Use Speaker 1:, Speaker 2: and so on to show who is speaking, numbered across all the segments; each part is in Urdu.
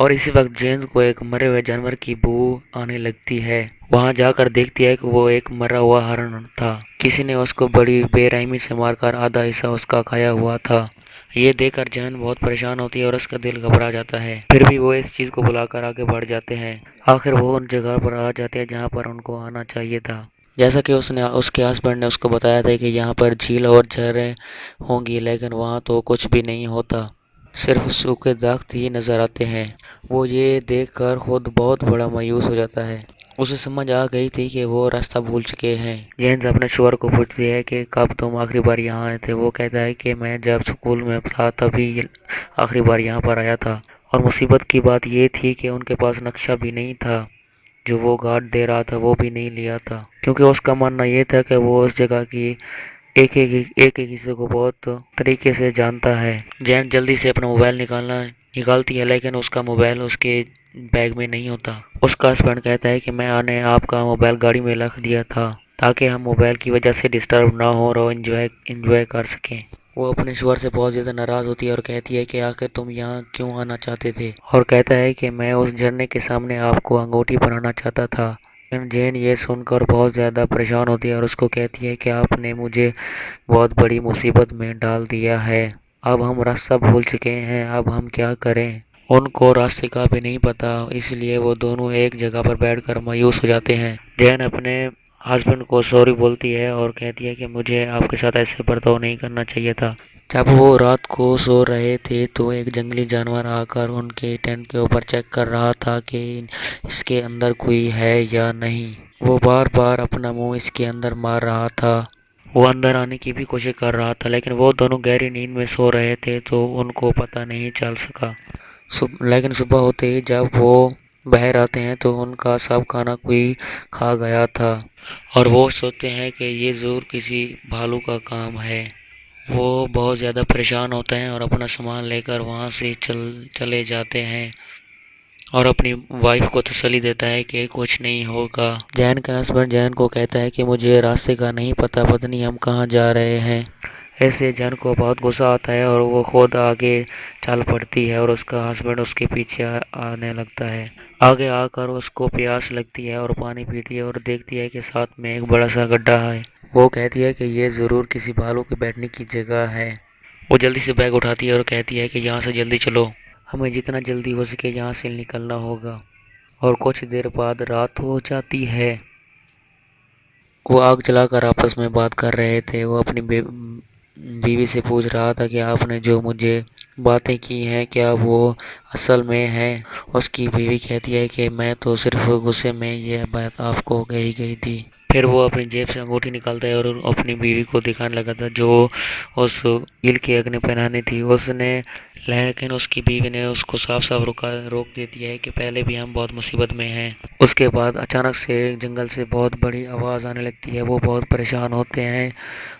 Speaker 1: اور اسی وقت جین کو ایک مرے ہوئے جانور کی بو آنے لگتی ہے۔ وہاں جا کر دیکھتی ہے کہ وہ ایک مرا ہوا ہرن تھا، کسی نے اس کو بڑی بے رحمی سے مار کر آدھا حصہ اس کا کھایا ہوا تھا۔ یہ دیکھ کر جین بہت پریشان ہوتی ہے اور اس کا دل گھبرا جاتا ہے، پھر بھی وہ اس چیز کو بلا کر آگے بڑھ جاتے ہیں۔ آخر وہ ان جگہ پر آ جاتے ہیں جہاں پر ان کو آنا چاہیے تھا، جیسا کہ اس کے ہسبینڈ نے اس کو بتایا تھا کہ یہاں پر جھیل اور جھریں ہوں گی، لیکن وہاں تو کچھ بھی نہیں ہوتا، صرف سوکھے درخت ہی نظر آتے ہیں۔ وہ یہ دیکھ کر خود بہت بڑا مایوس ہو جاتا ہے۔ اسے سمجھ آ گئی تھی کہ وہ راستہ بھول چکے ہیں۔ جینز اپنے شوہر کو پوچھتی ہے کہ کب تم آخری بار یہاں آئے تھے؟ وہ کہتا ہے کہ میں جب اسکول میں تھا تبھی آخری بار یہاں پر آیا تھا، اور مصیبت کی بات یہ تھی کہ ان کے پاس نقشہ بھی نہیں تھا، جو وہ گارڈ دے رہا تھا وہ بھی نہیں لیا تھا، کیونکہ اس کا ماننا یہ تھا کہ وہ اس جگہ کی ایک حصے کو بہت طریقے سے جانتا ہے۔ جین جلدی سے اپنا موبائل نکالتی ہے، لیکن اس کا موبائل اس کے بیگ میں نہیں ہوتا۔ اس کا ہسبینڈ کہتا ہے کہ میں نے آپ کا موبائل گاڑی میں رکھ دیا تھا تاکہ ہم موبائل کی وجہ سے ڈسٹرب نہ ہو اور انجوائے کر سکیں۔ وہ اپنے شوہر سے بہت زیادہ ناراض ہوتی ہے اور کہتی ہے کہ آخر تم یہاں کیوں آنا چاہتے تھے، اور کہتا ہے کہ میں اس جھرنے کے سامنے آپ کو انگوٹھی بنانا چاہتا تھا۔ جین یہ سن کر بہت زیادہ پریشان ہوتی ہے اور اس کو کہتی ہے کہ آپ نے مجھے بہت بڑی مصیبت میں ڈال دیا ہے، اب ہم راستہ بھول چکے ہیں، اب ہم کیا کریں؟ ان کو راستے کا بھی نہیں پتا، اس لیے وہ دونوں ایک جگہ پر بیٹھ کر مایوس ہو جاتے ہیں۔ جین اپنے ہسبینڈ کو سوری بولتی ہے اور کہتی ہے کہ مجھے آپ کے ساتھ ایسے برتاؤ نہیں کرنا چاہیے تھا۔ جب وہ رات کو سو رہے تھے تو ایک جنگلی جانور آ کر ان کے ٹینٹ کے اوپر چیک کر رہا تھا کہ اس کے اندر کوئی ہے یا نہیں۔ وہ بار بار اپنا منہ اس کے اندر مار رہا تھا، وہ اندر آنے کی بھی کوشش کر رہا تھا، لیکن وہ دونوں گہری نیند میں سو رہے تھے تو ان کو پتہ نہیں چل سکا۔ لیکن صبح ہوتے ہی جب وہ باہر آتے ہیں تو ان کا سب کھانا کوئی کھا گیا تھا، اور وہ سوچتے ہیں کہ یہ ضرور کسی بھالو کا کام ہے۔ وہ بہت زیادہ پریشان ہوتے ہیں اور اپنا سامان لے کر وہاں سے چلے جاتے ہیں اور اپنی وائف کو تسلی دیتا ہے کہ کچھ نہیں ہوگا۔ جین کا ہسبینڈ جین کو کہتا ہے کہ مجھے راستے کا نہیں پتہ، پتہ نہیں ہم کہاں جا رہے ہیں۔ ایسے جین کو بہت غصہ آتا ہے اور وہ خود آگے چل پڑتی ہے اور اس کا ہسبینڈ اس کے پیچھے آنے لگتا ہے۔ آگے آ کر اس کو پیاس لگتی ہے اور پانی پیتی ہے اور دیکھتی ہے کہ ساتھ میں ایک بڑا سا گڈھا ہے۔ وہ کہتی ہے کہ یہ ضرور کسی بھالو کے بیٹھنے کی جگہ ہے۔ وہ جلدی سے بیگ اٹھاتی ہے اور کہتی ہے کہ یہاں سے جلدی چلو، ہمیں جتنا جلدی ہو سکے یہاں سے نکلنا ہوگا۔ اور کچھ دیر بعد رات ہو جاتی ہے۔ وہ آگ جلا کر آپس میں بات کر رہے تھے۔ وہ اپنی بیوی سے پوچھ رہا تھا کہ آپ نے جو مجھے باتیں کی ہیں کیا وہ اصل میں ہیں؟ اس کی بیوی کہتی ہے کہ میں تو صرف غصے میں یہ بات آپ کو کہی گئی تھی۔ پھر وہ اپنی جیب سے انگوٹھی نکالتا ہے اور اپنی بیوی کو دکھانے لگا تھا جو اس گل کی اگ نے پہنانی تھی اس نے، لیکن اس کی بیوی نے اس کو صاف روک دیتی ہے کہ پہلے بھی ہم بہت مصیبت میں ہیں۔ اس کے بعد اچانک سے جنگل سے بہت بڑی آواز آنے لگتی ہے۔ وہ بہت پریشان ہوتے ہیں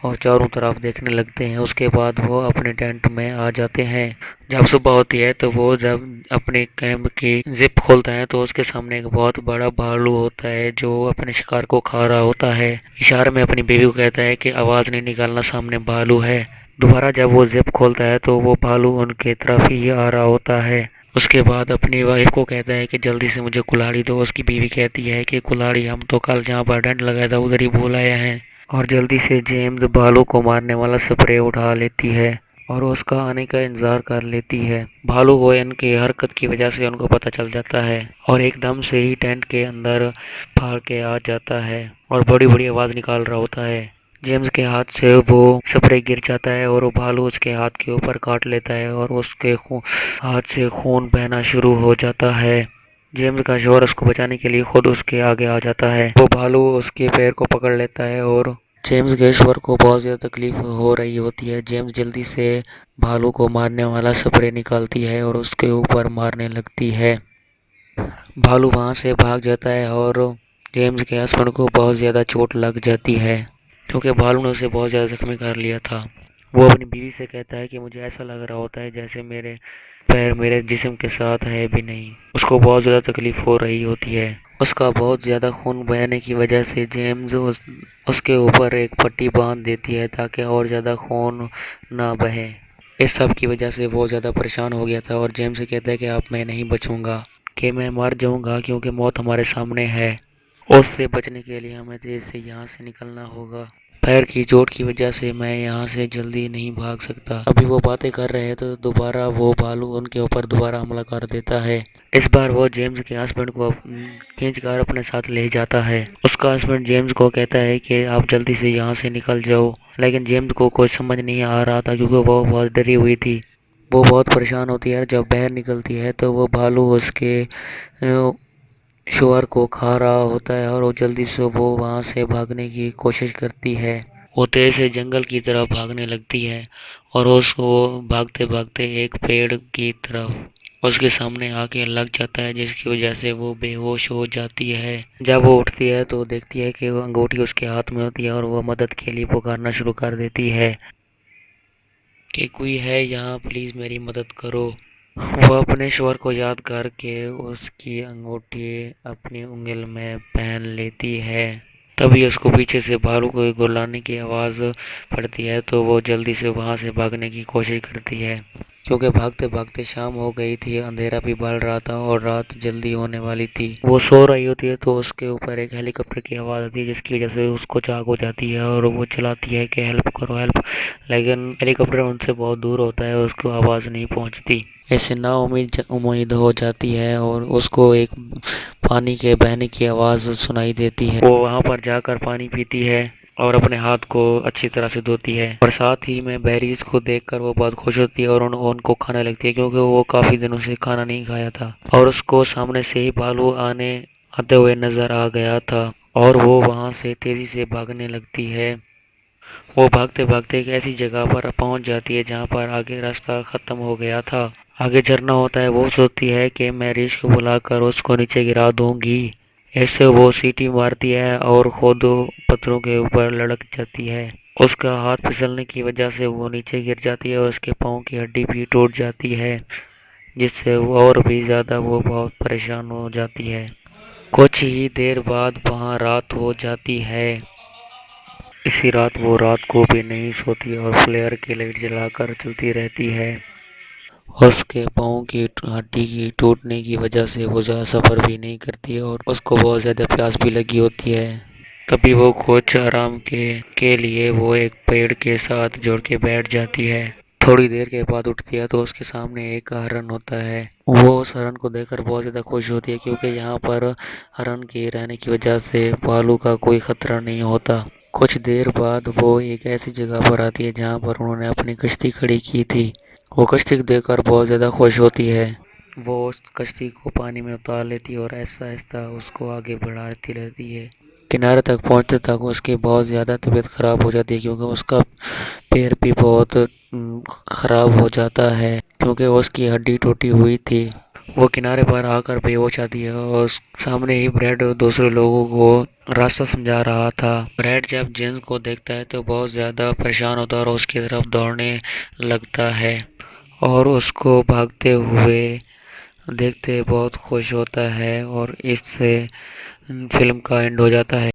Speaker 1: اور چاروں طرف دیکھنے لگتے ہیں۔ اس کے بعد وہ اپنے ٹینٹ میں آ جاتے ہیں۔ جب صبح ہوتی ہے تو وہ جب اپنے کیمپ کی زپ کھولتا ہے تو اس کے سامنے ایک بہت بڑا بھالو ہوتا ہے جو اپنے شکار کو کھا رہا ہوتا ہے۔ اشارے میں اپنی بیوی کو کہتا ہے کہ آواز نہیں نکالنا، سامنے بھالو ہے۔ دوبارہ جب وہ زپ کھولتا ہے تو وہ بھالو ان کے طرف ہی آ رہا ہوتا ہے۔ اس کے بعد اپنی وائف کو کہتا ہے کہ جلدی سے مجھے کلاڑی دو۔ اس کی بیوی کہتی ہے کہ کلاڑی ہم تو کل جہاں پر ٹینٹ لگایا تھا ادھر ہی بھول آئے ہیں، اور جلدی سے جیمز بھالو کو مارنے والا سپرے اٹھا لیتی ہے اور اس کا آنے کا انتظار کر لیتی ہے۔ بھالو کو ان کی حرکت کی وجہ سے ان کو پتہ چل جاتا ہے اور ایک دم سے ہی ٹینٹ کے اندر پھاڑ کے آ جاتا ہے اور بڑی بڑی آواز نکال رہا ہوتا ہے۔ جیمز کے ہاتھ سے وہ سپرے گر جاتا ہے اور وہ بھالو اس کے ہاتھ کے اوپر کاٹ لیتا ہے اور اس کے ہاتھ سے خون بہنا شروع ہو جاتا ہے۔ جیمز کا شوہر اس کو بچانے کے لیے خود اس کے آگے آ جاتا ہے۔ وہ بھالو اس کے پیر کو پکڑ لیتا ہے اور جیمز کے شوہر کو بہت زیادہ تکلیف ہو رہی ہوتی ہے۔ جیمز جلدی سے بھالو کو مارنے والا سپرے نکالتی ہے اور اس کے اوپر مارنے لگتی ہے۔ بھالو وہاں سے بھاگ جاتا ہے اور جیمز کے ہسبینڈ کو بہت زیادہ چوٹ لگ جاتی ہے کیونکہ بھالو نے اسے بہت زیادہ زخمی کر لیا تھا۔ وہ اپنی بیوی سے کہتا ہے کہ مجھے ایسا لگ رہا ہوتا ہے جیسے میرے پیر میرے جسم کے ساتھ ہے بھی نہیں۔ اس کو بہت زیادہ تکلیف ہو رہی ہوتی ہے۔ اس کا بہت زیادہ خون بہنے کی وجہ سے جیمز اس کے اوپر ایک پٹی باندھ دیتی ہے تاکہ اور زیادہ خون نہ بہے۔ اس سب کی وجہ سے وہ زیادہ پریشان ہو گیا تھا اور جیمز سے کہتا ہے کہ اب میں نہیں بچوں گا، کہ میں مر جاؤں گا کیونکہ موت ہمارے سامنے ہے، اس سے بچنے کے لیے ہمیں تیز سے یہاں سے نکلنا ہوگا، پیر کی چوٹ کی وجہ سے میں یہاں سے جلدی نہیں بھاگ سکتا۔ ابھی وہ باتیں کر رہے ہیں تو دوبارہ وہ بھالو ان کے اوپر دوبارہ حملہ کر دیتا ہے۔ اس بار وہ جیمز کے ہسبینڈ کو کھینچ کر اپنے ساتھ لے جاتا ہے۔ اس کا ہسبینڈ جیمز کو کہتا ہے کہ آپ جلدی سے یہاں سے نکل جاؤ، لیکن جیمز کو کچھ سمجھ نہیں آ رہا تھا کیونکہ وہ بہت ڈری ہوئی تھی۔ وہ بہت پریشان ہوتی ہے، جب باہر نکلتی ہے تو وہ بھالو اس کے شوہر کو کھا رہا ہوتا ہے اور وہ جلدی سے وہ وہاں سے بھاگنے کی کوشش کرتی ہے۔ وہ تیز سے جنگل کی طرف بھاگنے لگتی ہے اور اس کو بھاگتے بھاگتے ایک پیڑ کی طرف اس کے سامنے آ کے لگ جاتا ہے، جس کی وجہ سے وہ بے ہوش ہو جاتی ہے۔ جب وہ اٹھتی ہے تو دیکھتی ہے کہ وہ انگوٹھی اس کے ہاتھ میں ہوتی ہے اور وہ مدد کے لیے پکارنا شروع کر دیتی ہے کہ کوئی ہے یہاں، پلیز میری مدد کرو۔ وہ اپنے شوہر کو یاد کر کے اس کی انگوٹھی اپنی انگل میں پہن لیتی ہے۔ تبھی اس کو پیچھے سے بھالو کو گرلانے کی آواز پڑتی ہے تو وہ جلدی سے وہاں سے بھاگنے کی کوشش کرتی ہے، کیونکہ بھاگتے بھاگتے شام ہو گئی تھی، اندھیرا بھی بڑھ رہا تھا اور رات جلدی ہونے والی تھی۔ وہ سو رہی ہوتی ہے تو اس کے اوپر ایک ہیلی کاپٹر کی آواز آتی ہے، جس کی وجہ سے اس کو جاگ ہو جاتی ہے اور وہ چلاتی ہے کہ ہیلپ کرو ہیلپ، لیکن ہیلی کاپٹر ان سے بہت دور ہوتا ہے، اس کو آواز نہیں پہنچتی۔ اس سے نا امید ہو جاتی ہے اور اس کو ایک پانی کے بہنے کی آواز سنائی دیتی ہے۔ وہ وہاں پر جا کر پانی پیتی ہے اور اپنے ہاتھ کو اچھی طرح سے دھوتی ہے، اور ساتھ ہی میں بیریز کو دیکھ کر وہ بہت خوش ہوتی ہے اور ان کو کھانے لگتی ہے، کیونکہ وہ کافی دنوں سے کھانا نہیں کھایا تھا اور اس کو سامنے سے ہی بھالو آتے ہوئے نظر آ گیا تھا اور وہ وہاں سے تیزی سے بھاگنے لگتی ہے۔ وہ بھاگتے بھاگتے ایک ایسی جگہ پر پہنچ جاتی ہے جہاں پر آگے راستہ ختم ہو گیا تھا، آگے جھرنا ہوتا ہے۔ وہ سوچتی ہے کہ میں ریچھ کو بلا کر اس کو نیچے گرا دوں گی، ایسے وہ سیٹی مارتی ہے اور خود پتھروں کے اوپر لڑک جاتی ہے۔ اس کا ہاتھ پھسلنے کی وجہ سے وہ نیچے گر جاتی ہے اور اس کے پاؤں کی ہڈی بھی ٹوٹ جاتی ہے، جس سے وہ اور بھی زیادہ وہ بہت پریشان ہو جاتی ہے۔ کچھ ہی دیر بعد وہاں رات ہو جاتی ہے۔ اسی رات وہ رات کو بھی نہیں سوتی اور فلیئر کی لائٹ جلا کر چلتی رہتی ہے۔ اس کے پاؤں کی ہڈی کی ٹوٹنے کی وجہ سے وہ زیادہ سفر بھی نہیں کرتی اور اس کو بہت زیادہ پیاس بھی لگی ہوتی ہے۔ تبھی وہ کچھ آرام کے لیے وہ ایک پیڑ کے ساتھ جڑ کے بیٹھ جاتی ہے۔ تھوڑی دیر کے بعد اٹھتی ہے تو اس کے سامنے ایک ہرن ہوتا ہے۔ وہ اس ہرن کو دیکھ کر بہت زیادہ خوش ہوتی ہے، کیونکہ یہاں پر ہرن کے رہنے کی وجہ سے بھالو کا کوئی خطرہ نہیں ہوتا۔ کچھ دیر بعد وہ ایک ایسی جگہ پر آتی ہے جہاں پر انہوں نے اپنی کشتی کھڑی کی تھی۔ وہ کشتی کو دیکھ کر بہت زیادہ خوش ہوتی ہے۔ وہ اس کشتی کو پانی میں اتار لیتی ہے اور آہستہ آہستہ اس کو آگے بڑھاتی رہتی ہے۔ کنارے تک پہنچتے تک اس کی بہت زیادہ طبیعت خراب ہو جاتی ہے، کیونکہ اس کا پیر بھی بہت خراب ہو جاتا ہے، کیونکہ اس کی ہڈی ٹوٹی ہوئی تھی۔ وہ کنارے پر آ کر بے ہوش آتی ہے اور سامنے ہی بریڈ دوسرے لوگوں کو راستہ سمجھا رہا تھا۔ بریڈ جب جیمز کو دیکھتا ہے تو بہت زیادہ پریشان ہوتا ہے اور اس کی طرف دوڑنے لگتا ہے اور اس کو بھاگتے ہوئے دیکھتے بہت خوش ہوتا ہے، اور اس سے فلم کا اینڈ ہو جاتا ہے۔